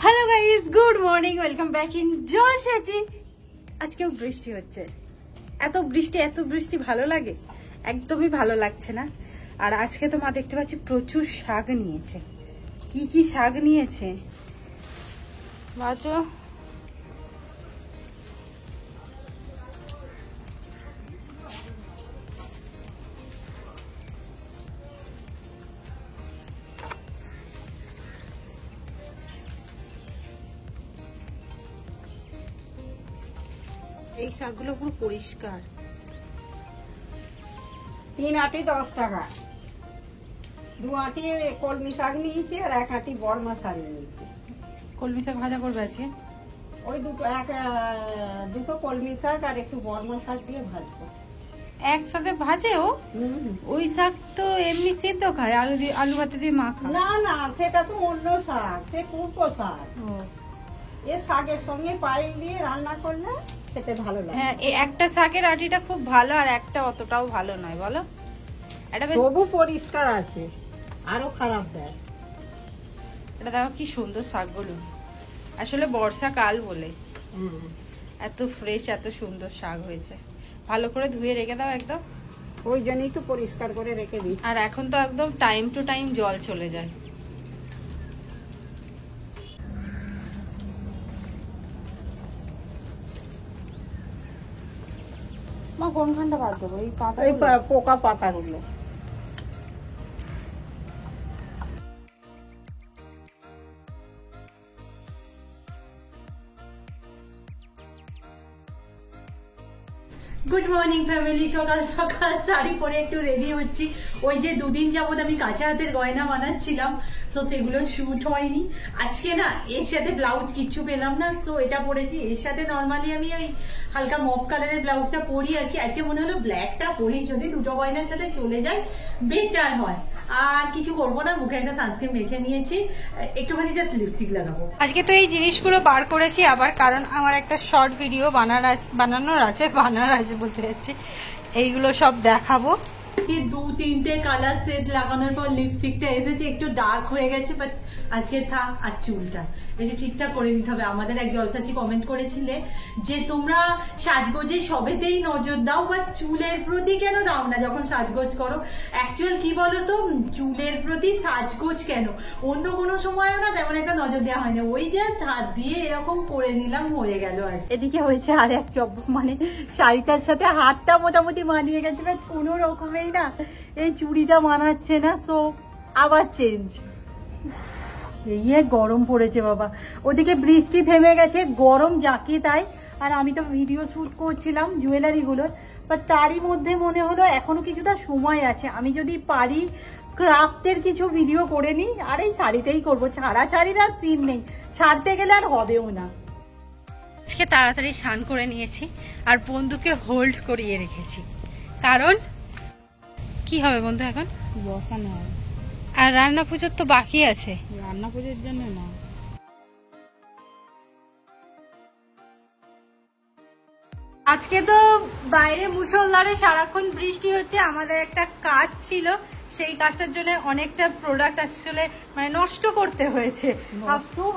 Hello guys, good morning, welcome back in Jolsachi. আজকেও বৃষ্টি হচ্ছে। এত বৃষ্টি ভালো লাগে? একদমই ভালো লাগছে না। আর আজকে তো মা দেখতে পাচ্ছি প্রচুর শাক নিয়েছে। কি কি শাক নিয়েছে বাজো। এই শাকগুলো পুরো পরিষ্কার। 3 আটি 10 টাকা। 2 আটি কলমি শাক নিয়েছি আর 1 আটি বড়মা শাক নিয়েছি। কলমি শাক ভাজা করবে আজকে? ওই দুটো কলমি শাক আর একটু বড়মা শাক দিয়ে ভাজবো। একসাথে ভাজে ও? ওই শাক তো এমনি সিদ্ধ খায়, আলু ভাতে দিয়ে মাখা। না না, সেটা তো অন্য শাক, সে কুপো শাক। এ শাকের সঙ্গে পাইল দিয়ে রান্না করলে খেতে ভালো লাগে। হ্যাঁ, এই একটা শাকের আটিটা খুব ভালো আর একটা অতটাও ভালো নয়, বলো? এটা বেশ তবু পরিষ্কার আছে, আরো খারাপ দেয়। এটা দেখো কি সুন্দর শাকগুলো, আসলে বর্ষাকাল বলে এত ফ্রেশ এত সুন্দর শাক হয়েছে। ভালো করে ধুয়ে রেখে দাও একদম। ওই জন্যই তো পরিষ্কার করে রেখে দিই। আর এখন তো একদম টাইম টু টাইম জল চলে যায়। মা কোনখানটা বাদ দেবো? এই পাতা, এই পোকা পাতাগুলো। Good morning family. সকাল সকাল শাড়ি পরে একটু রেডি হচ্ছি। ওই যে দুদিন যাবত আমি কাঁচা হাতের গয়না বানাচ্ছিলাম, তো সেগুলো শুট হয়নি। আজকে না এর সাথে ব্লাউজ কিচ্ছু পেলাম না, সো এটা পরেছি। এর সাথে নর্মালি আমি ওই হালকা মফ কালারের ব্লাউজটা পরি আর কি। আজকে মনে হলো ব্ল্যাকটা পরি, যদি দুটো গয়নার সাথে চলে যায় বেটার হয়। আর কিছু করবো না, মুখে একটা সানস্ক্রিন মেখে নিয়েছি, একটুখানি জাস্ট লিপস্টিক লাগাবো। আজকে তো এই জিনিসগুলো বার করেছি আবার, কারণ আমার একটা শর্ট ভিডিও বানানোর আছে বলতে যাচ্ছি। এইগুলো সব দেখাবো। 2-3টে কালার সেট লাগানোর পর লিপস্টিকটা এসেছে, একটু ডার্ক হয়ে গেছে, বাট আজকে থাক। আর চুলটা একটু ঠিকঠাক করে নিতে হবে। আমাদের এক জলসাচি কমেন্ট করেছিলে যে তোমরা সাজগোজে সবেতেই নজর দাও, বা চুলের প্রতি কেন দাও না যখন সাজগোজ করো? অ্যাকচুয়াল কি বলতো, চুলের প্রতি সাজগোজ কেন, অন্য কোনো সময়ও না তেমন একটা নজর দেওয়া হয় না। ওই যে হাত দিয়ে এরকম করে নিলাম, হয়ে গেল। আর এদিকে হয়েছে আর এক মানে শাড়িটার সাথে হাতটা মোটামুটি মানিয়ে গেছে, বাট কোনো রকমেই না এই চুড়িটা মানাচ্ছে না, সো আবার চেঞ্জ। এই গরম পড়েছে বাবা। ওদিকে বৃষ্টি থেমে গেছে, গরম যাকে তাই। আর আমি তো ভিডিও শুট করছিলাম জুয়েলারিগুলোর, বাট তারই মধ্যে মনে হলো এখনো কিছুটা সময় আছে, আমি যদি পারি ক্রাফটের কিছু ভিডিও করে নিই। আর এই শাড়িতেই করবো, ছাড়াছাড়ির আর সিন নেই, ছাড়তে গেলে আর হবেও না। আজকে তাড়াতাড়ি স্নান করে নিয়েছি আর বন্ধুকে হোল্ড করিয়ে রেখেছি, কারণ কি হবে বন্ধু এখন বসানো হবে। আর রান্না পুজোর তো বাকি আছে। রান্না পুজোর জন্য না, আজকে তো বাইরে মুষলধারে সারাক্ষণ বৃষ্টি হচ্ছে। আমাদের একটা কাজ ছিল, সেই কাজটার জন্য অনেকটা প্রোডাক্ট আসলে মানে নষ্ট করতে হয়েছে।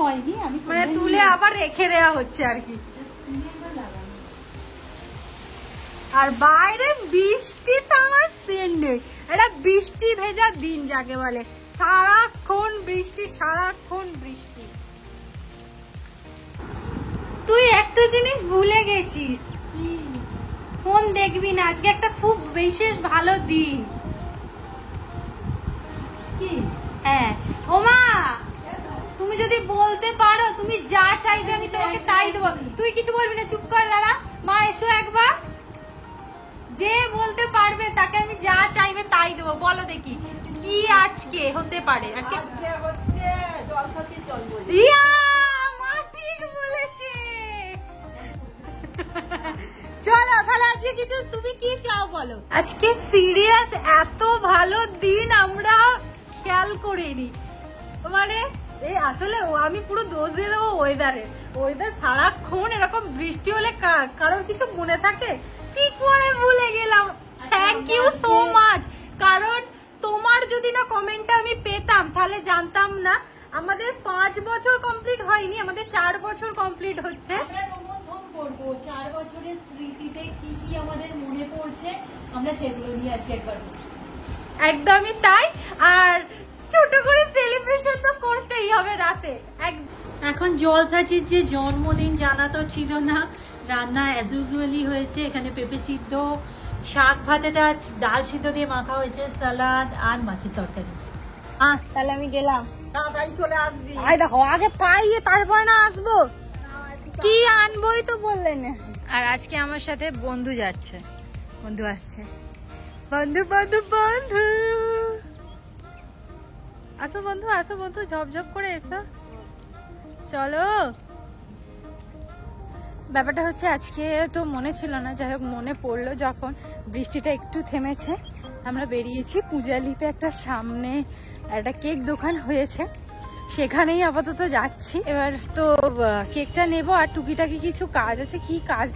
হয়নি, আমি মানে তুলে আবার রেখে দেওয়া হচ্ছে আর কি। আর বাইরে বৃষ্টি তো আমার সেন নেই, এটা বৃষ্টি ভেজা দিন যাকে বলে। সারাক্ষণ বৃষ্টি। তুই একটা জিনিস ভুলে গেছিস, ফোন দেখবি না। আজকে একটা খুব বিশেষ ভালো দিন। হ্যাঁ ওমা, তুমি যদি বলতে পারো, তুমি যা চাইবে আমি তোমাকে তাই দেবো। তুই কিছু বলবি না, চুপ কর দাদা। মা এসো একবার। যে বলতে পারবে তাকে আমি যা চাইবে তাই দেবো। বলো দেখি কি আজকে হতে পারে। আজকে হচ্ছে জলসাচির জন্মদিন। রিয়া মা ঠিক বলেছে। চলো তাহলে আজকে কিছু তুমি কি চাও বলো। আজকে সিরিয়াস এত ভালো দিন আমরা খেয়াল করিনি। মানে এই আসলে আমি পুরো দোষ দিয়ে দেবো ওয়েদার সারাক্ষণ এরকম বৃষ্টি হলে কারোর কিছু মনে থাকে? ঠিক করে ভুলে গেলাম। থ্যাংক ইউ সো মাচ, কারণ তোমার যদি না কমেন্টটা আমি পেতাম তাহলে জানতাম না আমাদের 5 বছর কমপ্লিট হয়নি, আমাদের 4 বছর কমপ্লিট হচ্ছে। আমরা রোমন্থন করবো 4 বছরের স্মৃতিতে কি কি আমাদের মনে পড়ছে, আমরা সেগুলো নিয়ে আজকে একবার একদমই তাই। আর ছোট করে সেলিব্রেশন তো করতেই হবে রাতে। এখন জলসাচির যে জন্মদিন জানা তো ছিল না, রান্না অ্যাজ ইউজুয়ালি হয়েছে। এখানে পেঁপে সিদ্ধ, শাক ভাতেটা ডাল সিদ্ধ দিয়ে মাখা হয়েছে, সালাদ আর মাছের তরকারি। তাহলে আমি গেলাম, তাড়াতাড়ি চলে আসবি। আই দেখো আগে পাইয়ে তারপরে না আসবো, কি আনবোই তো বললেন। আর আজকে আমার সাথে বন্ধু যাচ্ছে, বন্ধু আসছে, বন্ধু বন্ধু বন্ধু আসো, বন্ধু আসো, বন্ধু ঝপঝপ করে এসো, চলো। ব্যাপারটা হচ্ছে আজকে তো মনে ছিল না, যাই হোক মনে পড়লো যখন বৃষ্টিটা একটু থেমেছে। আমরা বেরিয়েছি পূজালিতে, একটা সামনে একটা কেক দোকান হয়েছে, সেখানেই আপাতত যাচ্ছি। এবার তো কেকটা নেব আর টুকিটাকি কিছু কাজ আছে, কি কাজ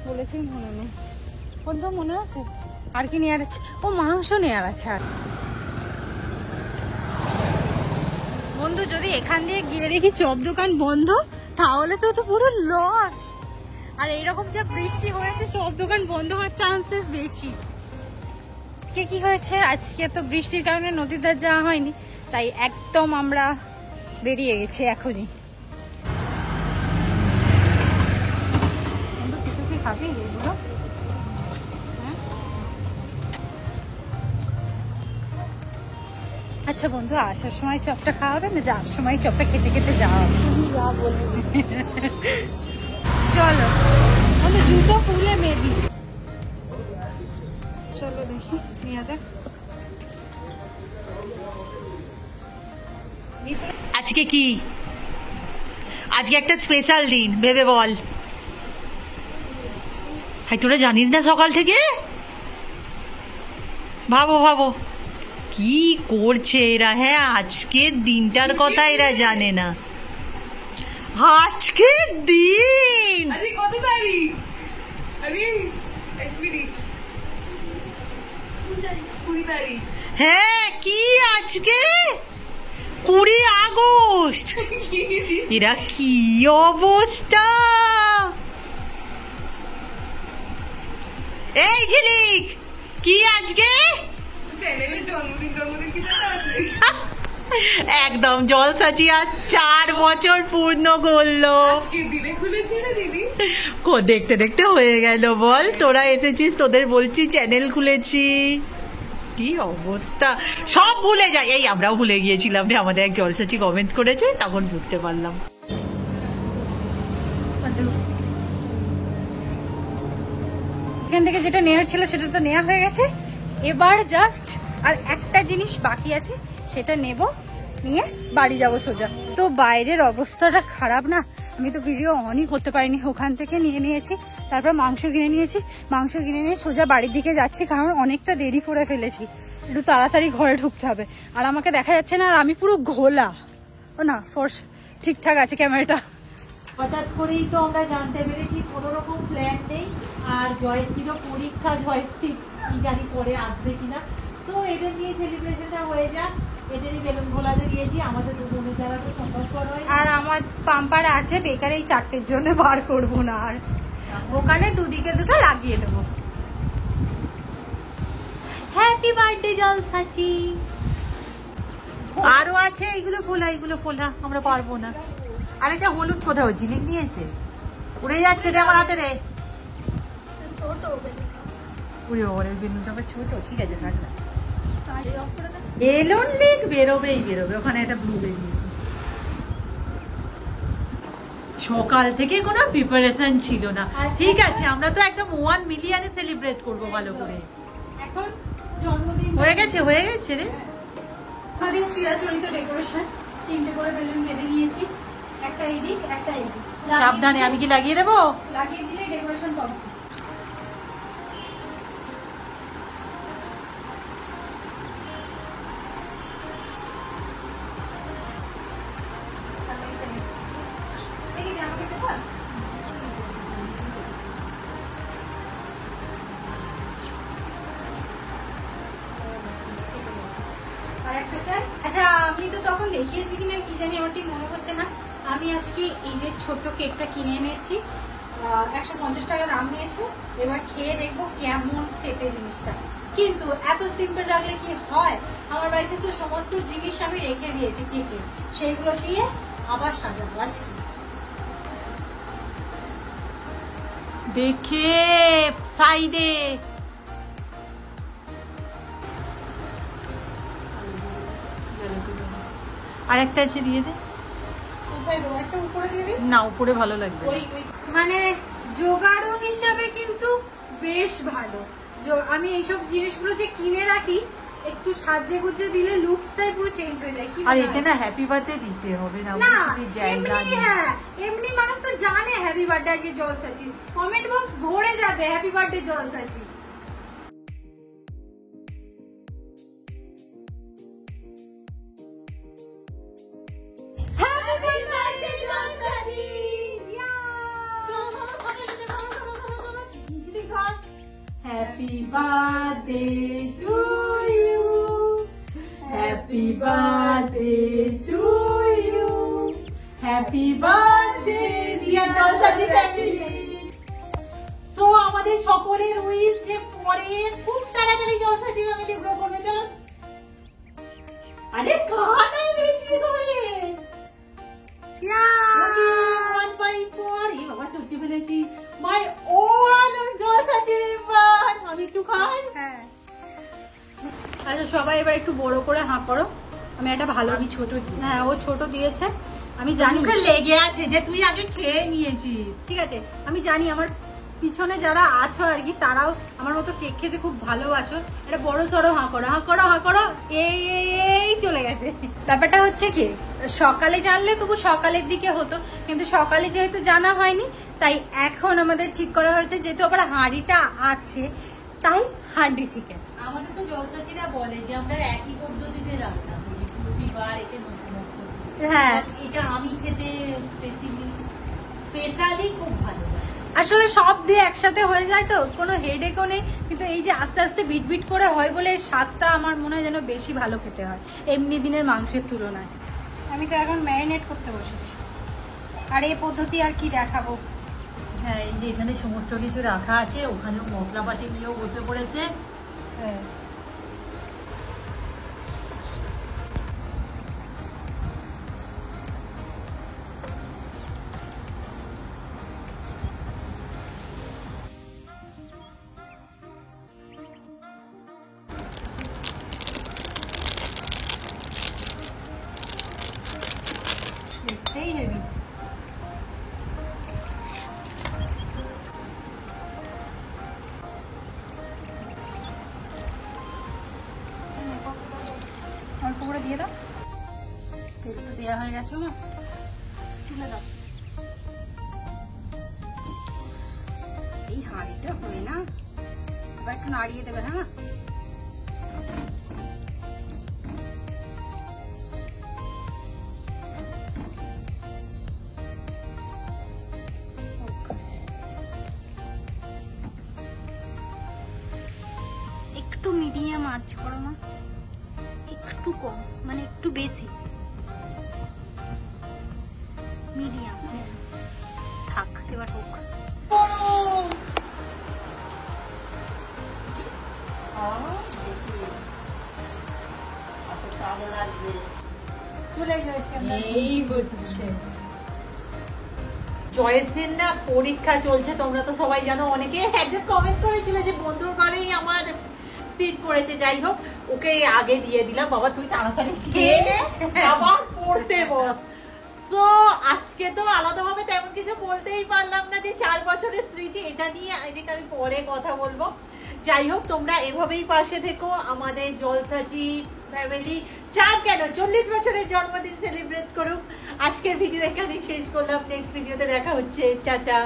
বলেছি মনে নেই। বন্ধু মনে আছে আর কি নেওয়ার আছে? ও মাংস নেওয়ার আছে। আর বন্ধু যদি এখান দিয়ে গিয়ে দেখি চপ দোকান বন্ধ, তাহলে তো পুরো লস। আর এইরকম যে বৃষ্টি হয়েছে, চপ দোকান বন্ধ হওয়ার চান্সেস বেশি। কি হয়েছে আজকে তো বৃষ্টির কারণে নদীর ধার যাওয়া হয়নি, তাই একদম আমরা বেরিয়ে গেছি এখনই। কিছু কি খাবি এগুলো? আচ্ছা বন্ধু, আসার সময় চপটা খাওয়াবে না, যাওয়ার সময় চপটা খেতে খেতে যাওয়া হবে? যা বলবি। চলো বন্ধু, জুতো খুলে মেবি, চলো দেখি নিয়ে দেখ। আজকে কি? আজকে একটা স্পেশাল দিন, ভেবে বল। হাই তোরা জানিস না সকাল থেকে? ভাবো ভাবো কি করছে এরা। হ্যাঁ, আজকের দিনটার কথা এরা জানে না। আজকের দিন কত তারিখ? আরে 1 মিনিট, 20 তারিখ। হ্যাঁ, কি আজকে 20 আগস্ট। এরা কি অবস্থা! এই ঝিলিক, কি আজকে? চ্যানেলের জন্মদিন কিছু আছে? একদম জলসাচি আজ 4 বছর পূর্ণ করলো। আজকে দিনে খুলেছি না দিদি? দেখতে দেখতে হয়ে গেল বল। তোরা এসেছিস, তোদের বলছি চ্যানেল খুলেছি। কি অবস্থা, সব ভুলে যাই। এই আমরাও ভুলে গিয়েছিলাম রে, আমাদের এক জলসাচি কমেন্ট করেছে, তখন বুঝতে পারলাম। এখান থেকে যেটা নেওয়ার ছিল সেটা তো নেওয়া হয়ে গেছে। এবার জাস্ট আর একটা জিনিস বাকি আছে, সেটা নেব, নিয়ে বাড়ি যাব সোজা। তো বাইরের অবস্থাটা খারাপ না, আমি তো ভিডিও অনই করতে পারিনি। ওখান থেকে নিয়ে নিয়েছি, তারপর মাংস কিনে নিয়েছি, মাংস কিনে নিয়ে সোজা বাড়ির দিকে যাচ্ছি, কারণ অনেকটা দেরি করে ফেলেছি, একটু তাড়াতাড়ি ঘরে ঢুকতে হবে। আর আমাকে দেখা যাচ্ছে না, আর আমি পুরো ঘোলা। ও না, ফোর্স ঠিকঠাক আছে ক্যামেরাটা। হঠাৎ করেই তো আমরা জানতে পেরেছি, কোনো রকম প্ল্যান নেই। আর জয়শ্রীরও পরীক্ষা, জয়শ্রী কি জানি পরে আসবে কিনা। তো এদের নিয়ে সেলিব্রেশনটা হয়ে যাক। এদেরই বেলুন ভোলাতে দিয়েছি, আমাদের দুজনের যারা তো সম্পর্ক হয়। আর আমার পাম্পার আছে বেকার, এই 4টের জন্য বার করবো না, আর ওখানে দুদিকে দুটো লাগিয়ে দেবো। Happy birthday Jolsachi. আরো আছে, এগুলো ফোলা আমরা পারবো না। আর এটা হলুদ কোথাও ঝিলিক নিয়েছে, উড়ে যাচ্ছে রে আমার হাতে রে। উড়ে ওরে বেলুনটা আবার ছোট, ঠিক আছে থাক না। বেলুন লিক বেরোবেই বেরোবে, ওখানে একটা ব্লু বেরিয়েছে। সকাল থেকে কোনো প্রিপারেশন ছিল না। ঠিক আছে, আমরা তো একদম 1 মিলিয়নে সেলিব্রেট করবো ভালো করে। এখন জন্মদিন হয়ে গেছে রে। আমাদের চিরাচরিত ডেকোরেশন, 3টে করে বেলুন বেঁধে নিয়েছি, একটা এইদিক একটা এইদিক। সাবধানে, আমি কি লাগিয়ে দেবো? লাগিয়ে দিলে ডেকোরেশন কমপ্লিট। আচ্ছা আপনি তো তখন দেখিয়েছি কিনা কি জানি আমার ঠিক মনে পড়ছে না। আমি আজকে এই যে ছোট্ট কেকটা কিনে এনেছি, 150 টাকা দাম নিয়েছে। এবার খেয়ে দেখবো কেমন খেতে জিনিসটা। কিন্তু এত সিম্পল রাখলে কি হয়, আমার বাড়িতে তো সমস্ত জিনিস আমি রেখে দিয়েছি কেকে, সেইগুলো দিয়ে আবার সাজাবো আজকে। দেখে সাইডে আর একটা আছে দিয়ে দে। কোথায় দেবো? একটা উপরে দিয়ে দিই। না, উপরে ভালো লাগবে। মানে জোগাড়ও হিসাবে কিন্তু বেশ ভালো। আমি এইসব জিনিসগুলো যে কিনে রাখি, একটু সাজে গুজে দিলে লুকসটাই পুরো চেঞ্জ হয়ে যায়। কি আর এতে না হ্যাপি বার্থডে দিতে হবে না, না জায়গা এমনি, হ্যাঁ এমনি মানুষ তো জানে হ্যাপি বার্থডে আজকে জলসাচি, কমেন্ট বক্স ভরে যাবে happy birthday Jolsachi. Happy birthday to you. Happy birthday to you. Happy birthday dear Jolsati family. So আমাদের সকলের উইশ যে পরে খুব তাড়াতাড়ি জলসাচি ফ্যামিলি গ্রো করবে। চলো আরে খাওয়াটা বেশি করে one bite more. এই বাবা চটকে ফেলেছি। My own জলসাচি মেম্বার, আমি একটু খাই। হ্যাঁ আচ্ছা সবাই এবার একটু বড় করে হাঁ করো। আমি একটা ভালো, আমি ছোট হ্যাঁ ও ছোট দিয়েছে আমি জানি, মুখে লেগে আছে যে তুই আগে খেয়ে নিয়েছিস। ঠিক আছে আমি জানি আমার পিছনে যারা আছো আর কি তারাও আমার মতো কেক খেতে খুব ভালোবাসো। এটা বড় সড়ো হাঁ করো, হাঁ করো, হাঁ করো। এই চলে গেছে। ব্যাপারটা হচ্ছে কি, সকালে জানলে তবু সকালের দিকে হতো, কিন্তু সকালে যেহেতু জানা হয়নি তাই এখন আমাদের ঠিক করা হয়েছে, যেহেতু আবার হাঁড়িটা আছে তাই হাঁড়ি চিকেন। আমাদের তো জলসাচিরা বলে যে আমরা একই পদ্ধতিতে রান্না করি, প্রতিবার একে নতুন নতুন। হ্যাঁ এটা আমি খেতে স্পেশালি খুব ভালো লাগে। আসলে সব দিয়ে একসাথে হয়ে যায় তো কোনো হেডেকও নেই, কিন্তু এই যে আস্তে আস্তে বিট বিট করে হয় বলে স্বাদটা আমার মনে হয় যেন বেশি ভালো খেতে হয় এমনি দিনের মাংসের তুলনায়। আমি তো এখন ম্যারিনেট করতে বসেছি, আর এই পদ্ধতি আর কি দেখাবো। হ্যাঁ এই যে এখানে সমস্ত কিছু রাখা আছে, ওখানেও মশলাপাতি নিয়েও বসে পড়েছে। হ্যাঁ দেখতেই হেবি। অল্প করে দিয়ে দাও, তেল তো দেওয়া হয়ে গেছে মা, তুলে দাও। এই হাঁড়িটা হয় না, এবার একটু নাড়িয়ে দেবে। হ্যাঁ একটু মিডিয়াম আঁচ করো না, একটু কম মানে একটু বেশি, মিডিয়াম থাক। এবার হোক। এই হচ্ছে চয়েসের না পরীক্ষা চলছে, তোমরা তো সবাই জানো। অনেকে একজন কমেন্ট করেছিল যে বন্ধুর ঘরেই আমার সিট পড়েছে। যাই হোক, ওকে আগে দিয়ে দিলাম। বাবা তুই তাড়াতাড়ি খেয়ে আবার পড়তে বস। তো আজকে তো আলাদাভাবে তেমন কিছু বলতেই পারলাম না, যে 4 বছরের স্মৃতি, এটা নিয়ে এদিকে আমি পরে কথা বলবো। যাই হোক, তোমরা এভাবেই পাশে থেকো। আমাদের জলসাচি ফ্যামিলি 40 বছরের জন্মদিন সেলিব্রেট করুক। আজকের ভিডিও এখানেই শেষ করলাম। নেক্সট ভিডিওতে দেখা হচ্ছে। টাটা।